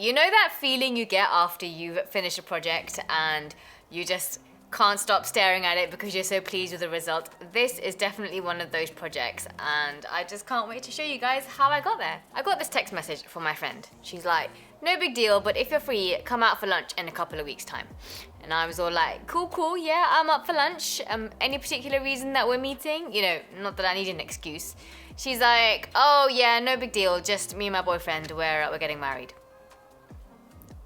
You know that feeling you get after you've finished a project and you just can't stop staring at it because you're so pleased with the result? This is definitely one of those projects, and I just can't wait to show you guys how I got there. I got this text message from my friend. She's like, no big deal, but if you're free, come out for lunch in a couple of weeks' time. And I was all like, cool, yeah, I'm up for lunch. Any particular reason that we're meeting? You know, not that I need an excuse. She's like, oh yeah, no big deal, just me and my boyfriend, we're getting married.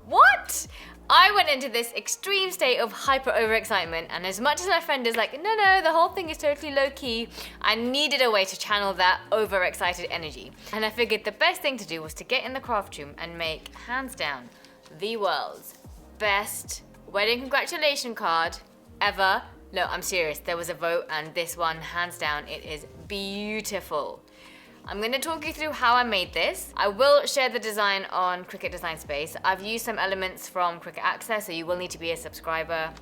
What? I went into this extreme state of hyper overexcitement, and as much as my friend is like, no, the whole thing is totally low key, I needed a way to channel that overexcited energy. And I figured the best thing to do was to get in the craft room and make, hands down, the world's best wedding congratulation card ever. No, I'm serious, there was a vote, and this one, hands down, it is beautiful. I'm going to talk you through how I made this. I will share the design on Cricut Design Space. I've used some elements from Cricut Access, so you will need to be a subscriber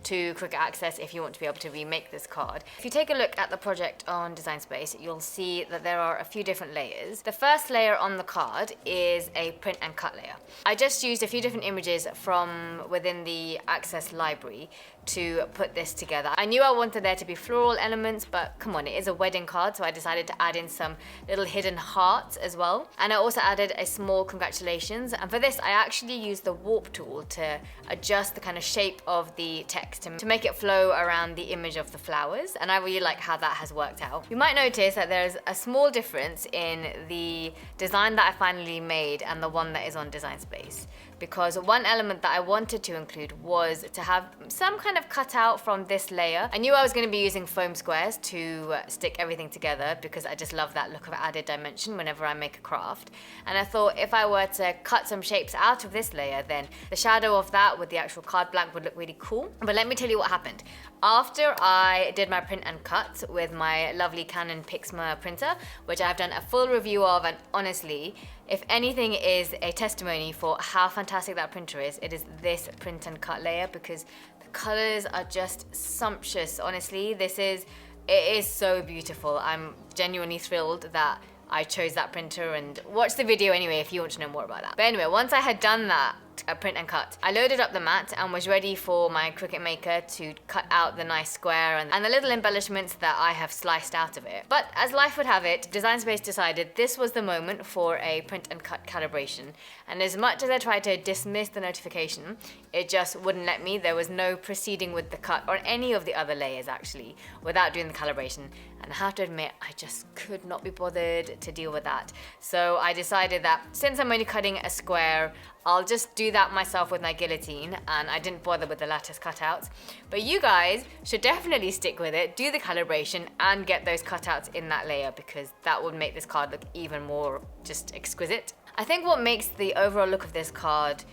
to Cricut Access if you want to be able to remake this card. If you take a look at the project on Design Space, you'll see that there are a few different layers. The first layer on the card is a print and cut layer. I just used a few different images from within the Access library to put this together. I knew I wanted there to be floral elements, but come on, it is a wedding card, so I decided to add in some little hidden hearts as well. And I also added a small congratulations, and for this I actually used the warp tool to adjust the kind of shape of the text to make it flow around the image of the flowers, and I really like how that has worked out. You might notice that there's a small difference in the design that I finally made and the one that is on Design Space, because one element that I wanted to include was to have some kind of cutout from this layer. I knew I was going to be using foam squares to stick everything together because I just love that look of added dimension whenever I make a craft. And I thought if I were to cut some shapes out of this layer, then the shadow of that with the actual card blank would look really cool. But let me tell you what happened. After I did my print and cut with my lovely Canon Pixma printer, which I've done a full review of, and honestly, if anything is a testimony for how fantastic that printer is, it is this print and cut layer, because the colors are just sumptuous. Honestly, it is so beautiful. I'm genuinely thrilled that I chose that printer, and watch the video anyway if you want to know more about that. But anyway, once I had done that print and cut, I loaded up the mat and was ready for my Cricut Maker to cut out the nice square and the little embellishments that I have sliced out of it. But as life would have it, Design Space decided this was the moment for a print and cut calibration. And as much as I tried to dismiss the notification, it just wouldn't let me. There was no proceeding with the cut or any of the other layers actually without doing the calibration. And I have to admit, I just could not be bothered to deal with that. So I decided that since I'm only cutting a square, I'll just do that myself with my guillotine, and I didn't bother with the lattice cutouts. But you guys should definitely stick with it, do the calibration, and get those cutouts in that layer, because that would make this card look even more just exquisite. I think what makes the overall look of this card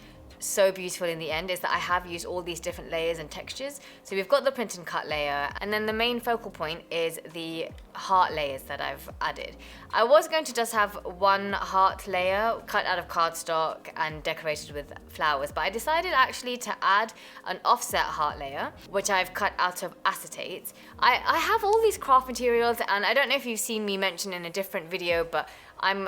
so beautiful in the end is that I have used all these different layers and textures. So we've got the print and cut layer, and then the main focal point is the heart layers that I've added. I was going to just have one heart layer cut out of cardstock and decorated with flowers, but I decided actually to add an offset heart layer, which I've cut out of acetate. I have all these craft materials, and I don't know if you've seen me mention in a different video, but I'm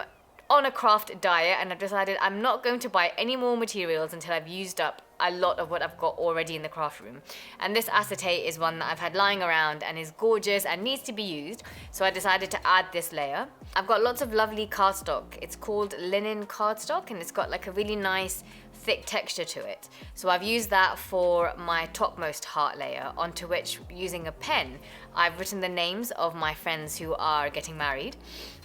on a craft diet, and I've decided I'm not going to buy any more materials until I've used up a lot of what I've got already in the craft room. And this acetate is one that I've had lying around and is gorgeous and needs to be used, so I decided to add this layer. I've got lots of lovely cardstock. It's called linen cardstock, and it's got like a really nice thick texture to it. So I've used that for my topmost heart layer, onto which, using a pen, I've written the names of my friends who are getting married.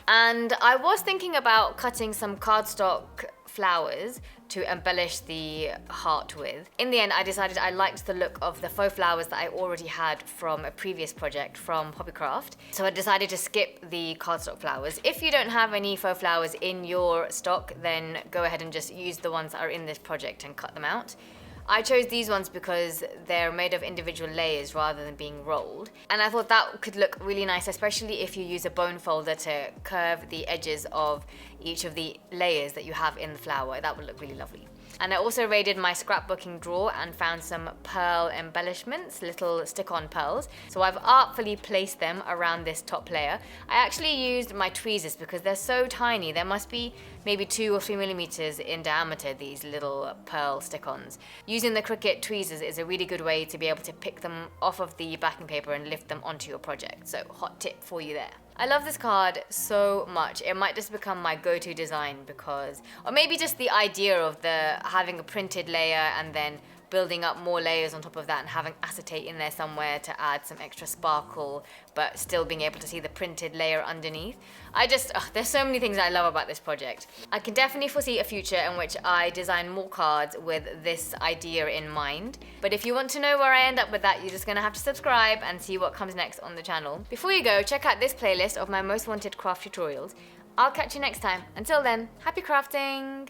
And I was thinking about cutting some cardstock flowers to embellish the heart with. In the end, I decided I liked the look of the faux flowers that I already had from a previous project from Hobbycraft. So I decided to skip the cardstock flowers. If you don't have any faux flowers in your stock, then go ahead and just use the ones that are in this project and cut them out. I chose these ones because they're made of individual layers rather than being rolled. And I thought that could look really nice, especially if you use a bone folder to curve the edges of each of the layers that you have in the flower. That would look really lovely. And I also raided my scrapbooking drawer and found some pearl embellishments, little stick-on pearls. So I've artfully placed them around this top layer. I actually used my tweezers because they're so tiny. There must be maybe 2 or 3 millimeters in diameter, these little pearl stick-ons. Using the Cricut tweezers is a really good way to be able to pick them off of the backing paper and lift them onto your project. So hot tip for you there. I love this card so much. It might just become my go-to design because, or maybe just the idea of having a printed layer and then building up more layers on top of that and having acetate in there somewhere to add some extra sparkle, but still being able to see the printed layer underneath. There's so many things I love about this project. I can definitely foresee a future in which I design more cards with this idea in mind. But if you want to know where I end up with that, you're just gonna have to subscribe and see what comes next on the channel. Before you go, check out this playlist of my most wanted craft tutorials. I'll catch you next time. Until then, happy crafting!